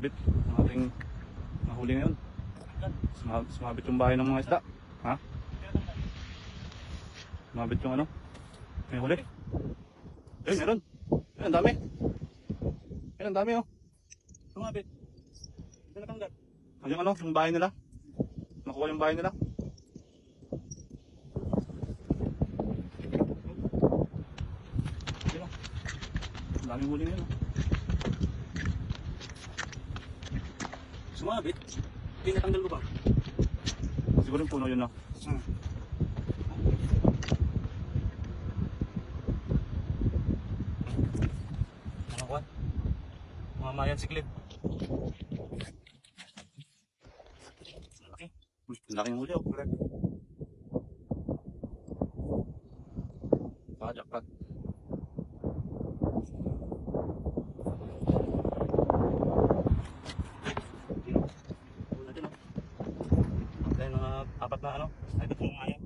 Sumabit ang ating nahuli ngayon. Sumabit yung bahay ng mga isda. Ha? Sumabit yung ano? May huli. Ayun, meron. Ayun, ang dami. Ayun, ang dami oh. Sumabit. Hindi natanggal. Yung ano, yung bahay nila. Nakuha yung bahay nila. Ayun oh. Ang daming huli ngayon oh. Sumabit? Hindi natanggal ko ba? Siguro yung puno yun no? Ano ko? Mga mayan siklit. Okay. Ang laki ng huli oh. Jackpot. Apat na ano, ay tatlong mayan.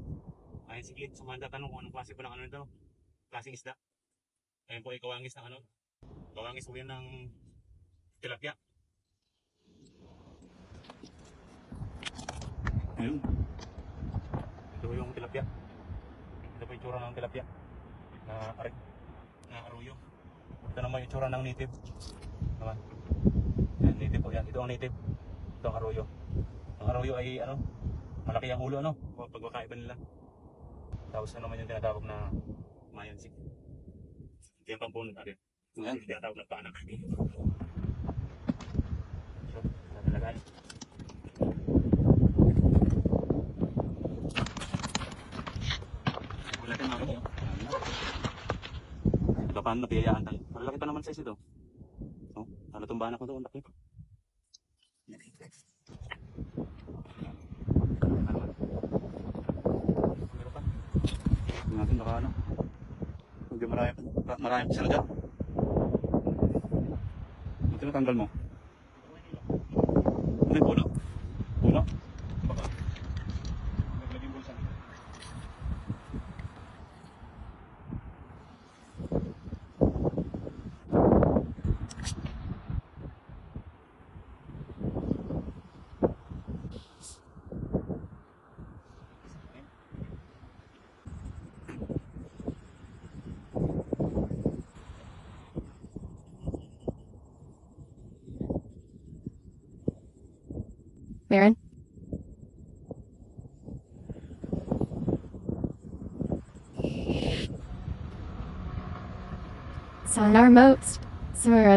Mayan siglit, sumanda tanong kung anong klase po ng ano nito, klaseng isda. Ayun po ay kawangis ng ano, kawangis po yan ng tilapia. Ayun. Ito yung tilapia. Ito po yung tsura ng tilapia. Na aruyo. Ito naman yung tsura ng native. Naman. Yan, native po yan. Ito ang native. Ito ang aruyo. Ang aruyo ay ano, malaki ang ulo ano, pagkakaiba nila. Tapos ano naman yung tinatawag na mayansik. Ito yung pampunod natin. Ito yung tinatawag na panak. So, natalagay. Wala tayong mga yun. Ito paano napiyayaan tayo. Malaki pa naman size ito. So, natumbahan ako doon. Laki. Natin baka ano, hindi marami pa sila dyan. Ito na tanggal mo. Ano yung puno? Puno? Baka naglaging bulsa. Marin? Sonar moats. Summer